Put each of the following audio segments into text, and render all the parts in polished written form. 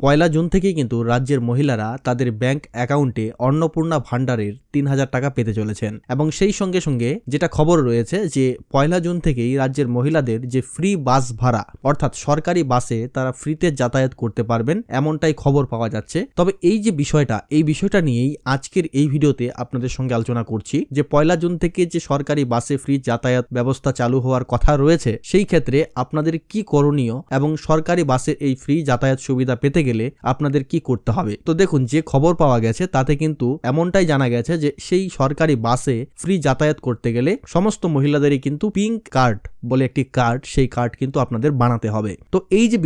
পয়লা June থেকেই কিন্তু রাজ্যের মহিলারা তাদের ব্যাংক অ্যাকাউন্টে অন্নপূর্ণা ভান্ডারের ৩,০০০ টাকা পেতে চলেছেন এবং সেই সঙ্গে সঙ্গে যেটা খবর রয়েছে যে পয়লা জুন থেকেই রাজ্যের মহিলাদের যে ফ্রি বাস ভাড়া অর্থাৎ সরকারি বাসে তারা ফ্রিতে যাতায়াত করতে পারবেন এমনটাই খবর পাওয়া যাচ্ছে। তবে এই যে বিষয়টা নিয়েই আজকের এই ভিডিওতে আপনাদের সঙ্গে আলোচনা করছি যে পয়লা জুন থেকে যে সরকারি বাসে ফ্রি যাতায়াত ব্যবস্থা চালু হওয়ার কথা রয়েছে সেই ক্ষেত্রে আপনাদের কি করণীয় এবং সরকারি বাসের এই ফ্রি যাতায়াত সুবিধা পেতে গেলে আপনাদের কি করতে হবে। তো দেখুন, যে খবর পাওয়া গেছে তাতে কিন্তু এমনটাই জানা গেছে যে সেই সরকারি বাসে ফ্রি যাতায়াত করতে গেলে সমস্ত মহিলাদেরই কিন্তু পিঙ্ক কার্ড বলে একটি কার্ড, সেই কার্ড কিন্তু আপনাদের বানাতে হবে। তো এই যে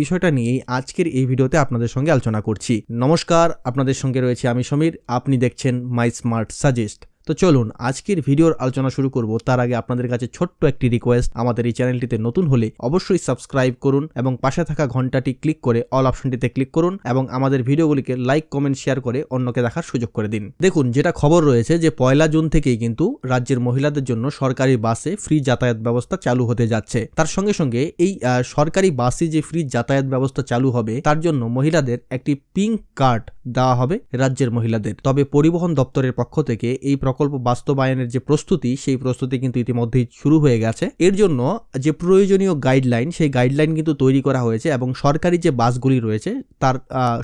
বিষয়টা নিয়েই আজকের এই ভিডিওতে আপনাদের সঙ্গে আলোচনা করছি। নমস্কার, আপনাদের সঙ্গে রয়েছে আমি সমীর, আপনি দেখছেন মাই স্মার্ট সাজেস্ট। তো চলুন আজকের ভিডিওর আলোচনা শুরু করব। তার আগে আপনাদের কাছে ছোট্ট একটি রিকোয়েস্ট, আমাদের এই চ্যানেলটিতে নতুন হলে অবশ্যই সাবস্ক্রাইব করুন এবং পাশে থাকা ঘন্টাটি ক্লিক করে অল অপশনটিতে ক্লিক করুন এবং আমাদের ভিডিওগুলিকে লাইক, কমেন্ট, শেয়ার করে অন্যকে দেখার সুযোগ করে দিন। দেখুন, যেটা খবর রয়েছে যে পয়লা জুন থেকেই কিন্তু রাজ্যের মহিলাদের জন্য সরকারি বাসে ফ্রি যাতায়াত ব্যবস্থা চালু হতে যাচ্ছে। তার সঙ্গে সঙ্গে এই সরকারি বাসে যে ফ্রি যাতায়াত ব্যবস্থা চালু হবে তার জন্য মহিলাদের একটি পিঙ্ক কার্ড দেওয়া হবে রাজ্যের মহিলাদের। তবে পরিবহন দপ্তরের পক্ষ থেকে এই প্রকল্প বাস্তবায়নের যে প্রস্তুতি, সেই প্রস্তুতি কিন্তু ইতিমধ্যেই শুরু হয়ে গেছে। এর জন্য যে প্রয়োজনীয় গাইডলাইন, সেই গাইডলাইন কিন্তু তৈরি করা হয়েছে এবং সরকারি যে বাসগুলি রয়েছে তার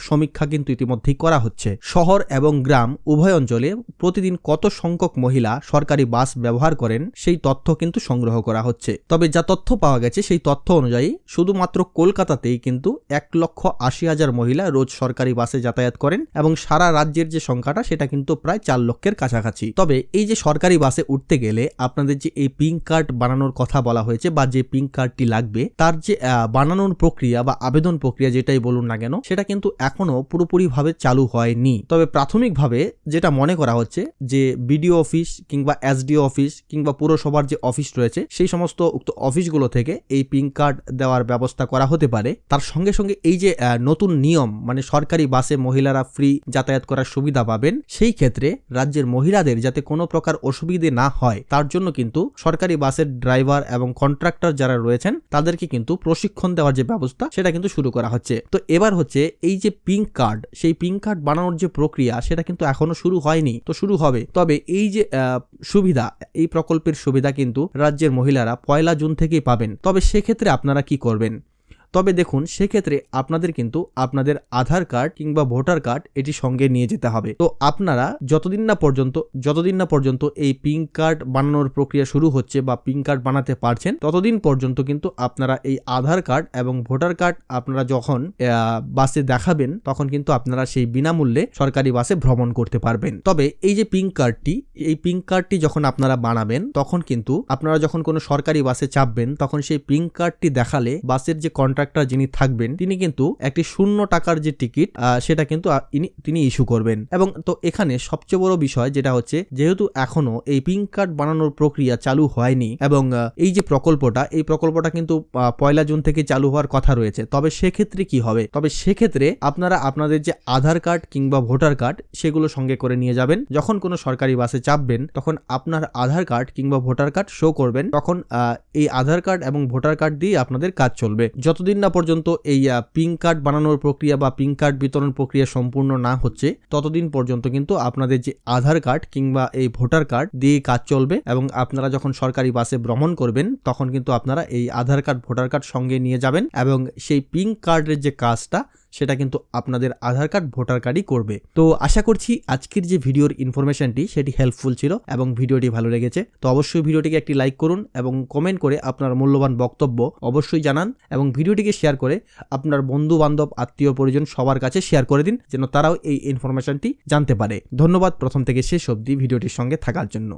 সমীক্ষা কিন্তু ইতিমধ্যেই করা হচ্ছে। শহর এবং গ্রাম উভয় অঞ্চলে প্রতিদিন কত সংখ্যক মহিলা সরকারি বাস ব্যবহার করেন সেই তথ্য কিন্তু সংগ্রহ করা হচ্ছে। তবে যা তথ্য পাওয়া গেছে সেই তথ্য অনুযায়ী শুধুমাত্র কলকাতাতেই কিন্তু 1,80,000 মহিলা রোজ সরকারি বাসে যাতায়াত করেন এবং সারা রাজ্যের যে সংখ্যাটা সেটা কিন্তু প্রায় 4 লক্ষের কাছাকাছি। তবে এই যে সরকারি বাসে উঠতে গেলে আপনাদের যে এই পিঙ্ক কার্ড বানানোর কথা বলা হয়েছে বা যে পিঙ্ক কার্ডটি লাগবে তার যে বানানোর প্রক্রিয়া বা আবেদন প্রক্রিয়া যেটাই বলুন না কেন সেটা কিন্তু এখনো পুরোপুরিভাবে চালু হয়নি। তবে প্রাথমিকভাবে যেটা মনে করা হচ্ছে যে বিডিও অফিস কিংবা এসডিও অফিস কিংবা পুরসভার যে অফিস রয়েছে সেই সমস্ত উক্ত অফিসগুলো থেকে এই পিঙ্ক কার্ড দেওয়ার ব্যবস্থা করা হতে পারে। তার সঙ্গে সঙ্গে এই যে নতুন নিয়ম, মানে সরকারি বাসে মহিলারা ফ্রি যাতায়াত করার সুবিধা পাবেন, সেই ক্ষেত্রে রাজ্যের মহিলাদের যাতে কোনো প্রকার অসুবিধে না হয় তার জন্য কিন্তু সরকারি বাসের ড্রাইভার এবং কন্ট্রাক্টর যারা রয়েছেন তাদেরকে কিন্তু প্রশিক্ষণ দেওয়ার যে ব্যবস্থা সেটা কিন্তু শুরু করা হচ্ছে। তো এবার হচ্ছে এই যে পিঙ্ক কার্ড, সেই পিঙ্ক কার্ড বানানোর যে প্রক্রিয়া সেটা কিন্তু এখনো শুরু হয়নি, তো শুরু হবে। তবে এই যে সুবিধা, এই প্রকল্পের সুবিধা কিন্তু রাজ্যের মহিলারা পয়লা জুন থেকেই পাবেন। তবে সেক্ষেত্রে আপনারা কি করবেন? তবে দেখুন, সেক্ষেত্রে আপনাদের কিন্তু আপনাদের আধার কার্ড কিংবা ভোটার কার্ড এটি সঙ্গে নিয়ে যেতে হবে। তো আপনারা যতদিন না পর্যন্ত এই পিঙ্ক কার্ড বানানোর প্রক্রিয়া শুরু হচ্ছে বা পিঙ্ক কার্ড বানাতে পারছেন ততদিন পর্যন্ত কিন্তু আপনারা এই আধার কার্ড এবং ভোটার কার্ড আপনারা যখন বাসে দেখাবেন তখন কিন্তু আপনারা সেই বিনামূল্যে সরকারি বাসে ভ্রমণ করতে পারবেন। তবে এই যে পিঙ্ক কার্ডটি যখন আপনারা বানাবেন তখন কিন্তু আপনারা যখন কোনো সরকারি বাসে চাপবেন তখন সেই পিঙ্ক কার্ডটি দেখালে বাসের যে কন্ট্রাক্টর যিনি থাকবেন তিনি কিন্তু একটি 0 টাকার যে টিকিট সেটা কিন্তু তিনি ইস্যু করবেন। এবং তো এখানে সবচেয়ে বড় বিষয় যেটা হচ্ছে, যেহেতু এখনো এই পিঙ্ক কার্ড বানানোর প্রক্রিয়া চালু হয়নি এবং এই যে প্রকল্পটা কিন্তু পয়লা জুন থেকে চালু হওয়ার কথা রয়েছে, তবে সেক্ষেত্রে কি হবে? তবে সেক্ষেত্রে আপনারা আপনাদের যে আধার কার্ড কিংবা ভোটার কার্ড সেগুলো সঙ্গে করে নিয়ে যাবেন। যখন কোনো সরকারি বাসে চাপবেন তখন আপনার আধার কার্ড কিংবা ভোটার কার্ড শো করবেন, তখন এই আধার কার্ড এবং ভোটার কার্ড দিয়ে আপনাদের কাজ চলবে। যতদিন না পর্যন্ত এই পিঙ্ক কার্ড বানানোর প্রক্রিয়া বা পিঙ্ক কার্ড বিতরণ প্রক্রিয়া সম্পূর্ণ না হচ্ছে ততদিন পর্যন্ত কিন্তু আপনাদের যে আধার কার্ড কিংবা এই ভোটার কার্ড দিয়ে কাজ চলবে এবং আপনারা যখন সরকারি বাসে ভ্রমণ করবেন তখন কিন্তু আপনারা এই আধার কার্ড, ভোটার কার্ড সঙ্গে নিয়ে যাবেন এবং সেই পিঙ্ক কার্ডের যে কাজটা সেটা কিন্তু আপনাদের আধার কার্ড, ভোটার কার্ডই করবে। তো আশা করছি আজকের যে ভিডিওর ইনফরমেশনটি সেটি হেল্পফুল ছিল এবং ভিডিওটি ভালো লেগেছে। তো অবশ্যই ভিডিওটিকে একটি লাইক করুন এবং কমেন্ট করে আপনার মূল্যবান বক্তব্য অবশ্যই জানান এবং ভিডিওটিকে শেয়ার করে আপনার বন্ধু বান্ধব, আত্মীয় পরিজন সবার কাছে শেয়ার করে দিন যেন তারাও এই ইনফরমেশনটি জানতে পারে। ধন্যবাদ প্রথম থেকে শেষ অবধি ভিডিওটির সঙ্গে থাকার জন্য।